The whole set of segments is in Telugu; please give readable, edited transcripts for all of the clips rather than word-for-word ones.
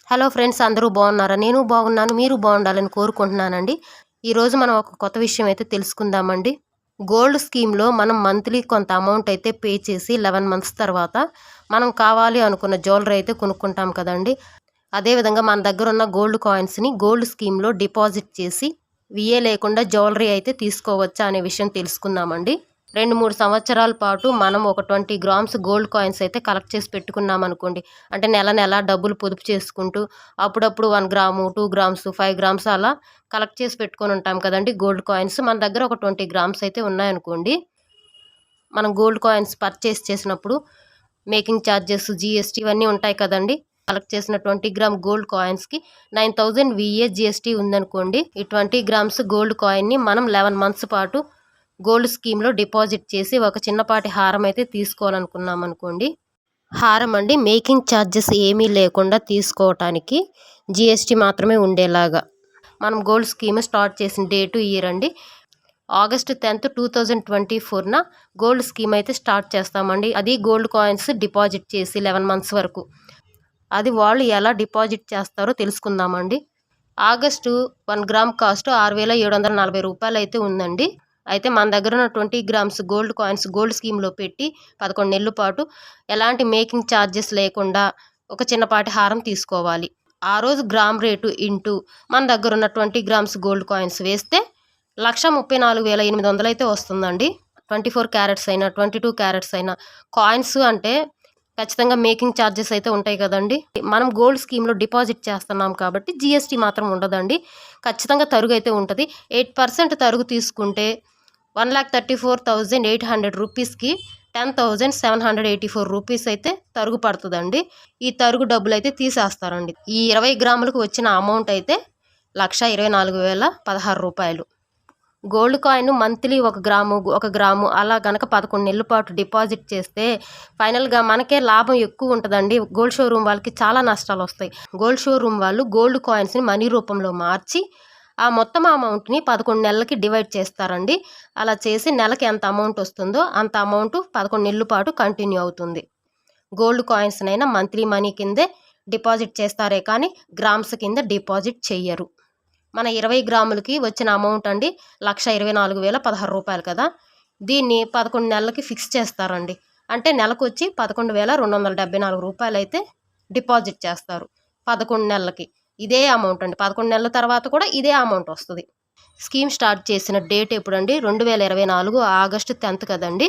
హలో ఫ్రెండ్స్, అందరూ బాగున్నారా? నేను బాగున్నాను. మీరు బాగుండాలని కోరుకుంటున్నానండి. ఈరోజు మనం ఒక కొత్త విషయం అయితే తెలుసుకుందామండి. గోల్డ్ స్కీమ్లో మనం మంత్లీ కొంత అమౌంట్ అయితే పే చేసి 11 మంత్స్ తర్వాత మనం కావాలి అనుకున్న జ్యువెలరీ అయితే కొనుక్కుంటాం కదండి. అదేవిధంగా మన దగ్గర ఉన్న గోల్డ్ కాయిన్స్ని గోల్డ్ స్కీమ్లో డిపాజిట్ చేసి విఏ లేకుండా జ్యువెలరీ అయితే తీసుకోవచ్చా అనే విషయం తెలుసుకుందామండి. 2-3 సంవత్సరాల పాటు మనం ఒక 20 గ్రామ్స్ గోల్డ్ కాయిన్స్ అయితే కలెక్ట్ చేసి పెట్టుకున్నాం అనుకోండి. అంటే నెల నెల డబ్బులు పొదుపు చేసుకుంటూ అప్పుడప్పుడు 1 గ్రాము, 2 గ్రామ్స్, 5 గ్రామ్స్ అలా కలెక్ట్ చేసి పెట్టుకొని ఉంటాం కదండి గోల్డ్ కాయిన్స్. మన దగ్గర ఒక 20 గ్రామ్స్ అయితే ఉన్నాయనుకోండి. మనం గోల్డ్ కాయిన్స్ పర్చేస్ చేసినప్పుడు మేకింగ్ ఛార్జెస్, జిఎస్టీ ఇవన్నీ ఉంటాయి కదండి. కలెక్ట్ చేసిన 20 గ్రామ్ గోల్డ్ కాయిన్స్కి 9000 విఏ జిఎస్టీ ఉందనుకోండి. ఈ 20 గ్రామ్స్ గోల్డ్ కాయిన్ని మనం 11 మంత్స్ పాటు గోల్డ్ స్కీమ్లో డిపాజిట్ చేసి ఒక చిన్నపాటి హారం అయితే తీసుకోవాలనుకున్నాం అనుకోండి. హారం అండి, మేకింగ్ ఛార్జెస్ ఏమీ లేకుండా తీసుకోవటానికి జిఎస్టీ మాత్రమే ఉండేలాగా. మనం గోల్డ్ స్కీమ్ స్టార్ట్ చేసిన డేటు ఇయర్ అండి ఆగస్ట్ 10, 2024న గోల్డ్ స్కీమ్ అయితే స్టార్ట్ చేస్తామండి. అది గోల్డ్ కాయిన్స్ డిపాజిట్ చేసి 11 మంత్స్ వరకు. అది వాళ్ళు ఎలా డిపాజిట్ చేస్తారో తెలుసుకుందామండి. ఆగస్టు 1 గ్రామ్ కాస్ట్ 6,740 రూపాయలు అయితే ఉందండి. అయితే మన దగ్గర ఉన్న 20 గ్రామ్స్ గోల్డ్ కాయిన్స్ గోల్డ్ స్కీమ్లో పెట్టి 11 నెలల పాటు ఎలాంటి మేకింగ్ ఛార్జెస్ లేకుండా ఒక చిన్నపాటి హారం తీసుకోవాలి. ఆ రోజు గ్రామ్ రేటు ఇంటూ మన దగ్గర ఉన్న 20 గ్రామ్స్ గోల్డ్ కాయిన్స్ వేస్తే 1,34,800 అయితే వస్తుందండి. 24 క్యారెట్స్ అయినా 22 క్యారెట్స్ అయినా కాయిన్స్ అంటే ఖచ్చితంగా మేకింగ్ ఛార్జెస్ అయితే ఉంటాయి కదండి. మనం గోల్డ్ స్కీమ్లో డిపాజిట్ చేస్తున్నాం కాబట్టి జిఎస్టీ మాత్రం ఉండదండి. ఖచ్చితంగా తరుగు అయితే ఉంటుంది. 8% తరుగు తీసుకుంటే 1,34,800 రూపీస్కి 10,784 రూపీస్ అయితే తరుగు పడుతుందండి. ఈ తరుగు డబ్బులు అయితే తీసేస్తారండి. ఈ 20 గ్రాములకు వచ్చిన అమౌంట్ అయితే 1,24,016 రూపాయలు. గోల్డ్ కాయిన్ మంత్లీ 1 గ్రాము అలా కనుక 11 నెలల పాటు డిపాజిట్ చేస్తే ఫైనల్గా మనకే లాభం ఎక్కువ ఉంటుందండి. గోల్డ్ షోరూమ్ వాళ్ళకి చాలా నష్టాలు వస్తాయి. గోల్డ్ షోరూమ్ వాళ్ళు గోల్డ్ కాయిన్స్ని మనీ రూపంలో మార్చి ఆ మొత్తం అమౌంట్ని 11 నెలలకి డివైడ్ చేస్తారండి. అలా చేసి నెలకి ఎంత అమౌంట్ వస్తుందో అంత అమౌంట్ 11 నెలల పాటు కంటిన్యూ అవుతుంది. గోల్డ్ కాయిన్స్నైనా మంత్లీ మనీ కిందే డిపాజిట్ చేస్తారే కానీ గ్రామ్స్ కింద డిపాజిట్ చెయ్యరు. మన 20 గ్రాములకి వచ్చిన అమౌంట్ అండి 1,24,016 రూపాయలు కదా. దీన్ని 11 నెలలకి ఫిక్స్ చేస్తారండి. అంటే నెలకు వచ్చి 11,274 రూపాయలు అయితే డిపాజిట్ చేస్తారు 11 నెలలకి. ఇదే అమౌంట్ అండి. 11 నెలల తర్వాత కూడా ఇదే అమౌంట్ వస్తుంది. స్కీమ్ స్టార్ట్ చేసిన డేట్ ఎప్పుడండి 2024 ఆగస్టు 10 కదండి.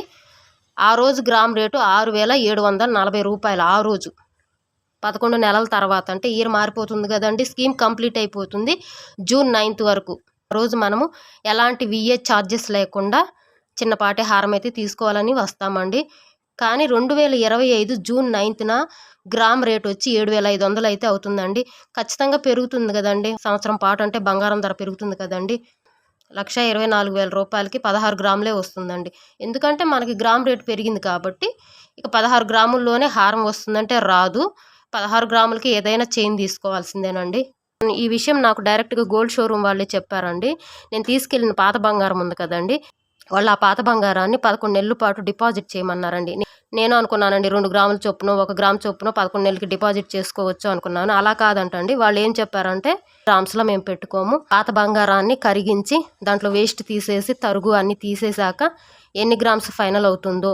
ఆ రోజు గ్రామ్ రేటు 6,740 రూపాయలు. ఆ రోజు 11 నెలల తర్వాత అంటే ఇయర్ మారిపోతుంది కదండి. స్కీమ్ కంప్లీట్ అయిపోతుంది జూన్ 9 వరకు. రోజు మనము ఎలాంటి విఏ ఛార్జెస్ లేకుండా చిన్నపాటి హారం అయితే తీసుకోవాలని వస్తామండి. కానీ 2025 జూన్ 9న గ్రామ్ రేట్ వచ్చి 7,500 అయితే అవుతుందండి. ఖచ్చితంగా పెరుగుతుంది కదండి. సంవత్సరం పాటు అంటే బంగారం ధర పెరుగుతుంది కదండి. 1,24,000 రూపాయలకి 16 గ్రాములే వస్తుందండి. ఎందుకంటే మనకి గ్రామ్ రేటు పెరిగింది కాబట్టి ఇక 16 గ్రాముల్లోనే హారం వస్తుందంటే రాదు. 16 గ్రాములకి ఏదైనా చైన్ తీసుకోవాల్సిందేనండి. ఈ విషయం నాకు డైరెక్ట్గా గోల్డ్ షోరూమ్ వాళ్ళే చెప్పారండి. నేను తీసుకెళ్ళిన పాత బంగారం ఉంది కదండి, వాళ్ళు ఆ పాత బంగారాన్ని 11 నెలల పాటు డిపాజిట్ చేయమన్నారండి. నేను అనుకున్నానండి 2 గ్రాముల చొప్పున 1 గ్రామ్ చొప్పున 11 నెలలకి డిపాజిట్ చేసుకోవచ్చు అనుకున్నాను. అలా కాదంటండి. వాళ్ళు ఏం చెప్పారంటే గ్రామ్స్లో మేము పెట్టుకోము. పాత బంగారాన్ని కరిగించి దాంట్లో వేస్ట్ తీసేసి తరుగు అన్నీ తీసేశాక ఎన్ని గ్రామ్స్ ఫైనల్ అవుతుందో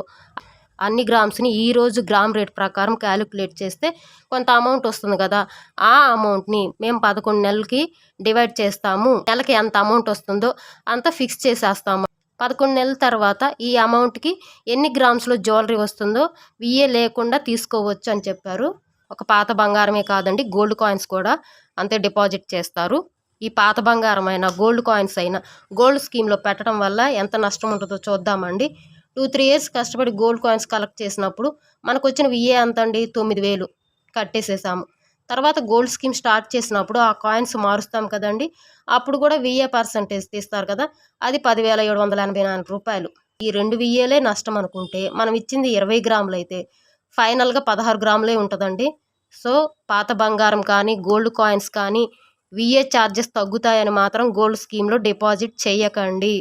అన్ని గ్రామ్స్ని ఈరోజు గ్రామ్ రేట్ ప్రకారం క్యాలిక్యులేట్ చేస్తే కొంత అమౌంట్ వస్తుంది కదా. ఆ అమౌంట్ని మేము 11 నెలలకి డివైడ్ చేస్తాము. నెలకి ఎంత అమౌంట్ వస్తుందో అంత ఫిక్స్ చేసేస్తాము. 11 నెలల తర్వాత ఈ అమౌంట్కి ఎన్ని గ్రామ్స్లో జ్యువెలరీ వస్తుందో విఏ లేకుండా తీసుకోవచ్చు అని చెప్పారు. ఒక పాత బంగారమే కాదండి, గోల్డ్ కాయిన్స్ కూడా అంతే డిపాజిట్ చేస్తారు. ఈ పాత బంగారం అయినా గోల్డ్ కాయిన్స్ అయినా గోల్డ్ స్కీమ్లో పెట్టడం వల్ల ఎంత నష్టం ఉంటుందో చూద్దామండి. 2-3 ఇయర్స్ కష్టపడి గోల్డ్ కాయిన్స్ కలెక్ట్ చేసినప్పుడు మనకు వచ్చిన విఏ ఎంత అండి 9,000 కట్టేసేసాము. తర్వాత గోల్డ్ స్కీమ్ స్టార్ట్ చేసినప్పుడు ఆ కాయిన్స్ మారుస్తాం కదండి. అప్పుడు కూడా విఏ పర్సంటేజ్ తీస్తారు కదా, అది 10,784 రూపాయలు. ఈ 2 విఏలే నష్టం అనుకుంటే మనం ఇచ్చింది 20 గ్రాములు అయితే ఫైనల్గా 16 గ్రాములే ఉంటుందండి. సో పాత బంగారం కానీ గోల్డ్ కాయిన్స్ కానీ విఏ ఛార్జెస్ తగ్గుతాయని మాత్రం గోల్డ్ స్కీమ్లో డిపాజిట్ చేయకండి.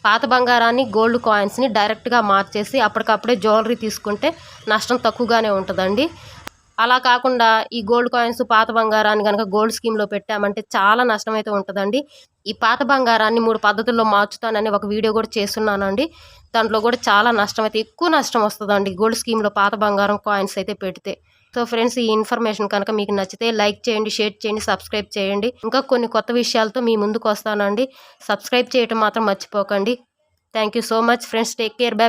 పాత బంగారాన్ని గోల్డ్ కాయిన్స్ని డైరెక్ట్గా మార్చేసి అప్పటికప్పుడే జ్యువెలరీ తీసుకుంటే నష్టం తక్కువగానే ఉంటుందండి. అలా కాకుండా ఈ గోల్డ్ కాయిన్స్ పాత బంగారాన్ని కనుక గోల్డ్ స్కీమ్‌లో పెట్టామంటే చాలా నష్టమైతే ఉంటదండి. ఈ పాత బంగారాన్ని 3 పద్ధతుల్లో మార్చుతానని ఒక వీడియో కూడా చేస్తున్నానండి. దాంట్లో కూడా చాలా నష్టమైతే ఎక్కువ నష్టం వస్తదండి గోల్డ్ స్కీమ్‌లో పాత బంగారం కాయిన్స్ అయితే పెడితే. సో ఫ్రెండ్స్, ఈ ఇన్ఫర్మేషన్ కనుక మీకు నచ్చితే లైక్ చేయండి, షేర్ చేయండి, సబ్స్క్రైబ్ చేయండి. ఇంకా కొన్ని కొత్త విషయాలతో మీ ముందుకు వస్తానండి. సబ్స్క్రైబ్ చేయటం మాత్రం మర్చిపోకండి. Thank you so much friends. Take care. By.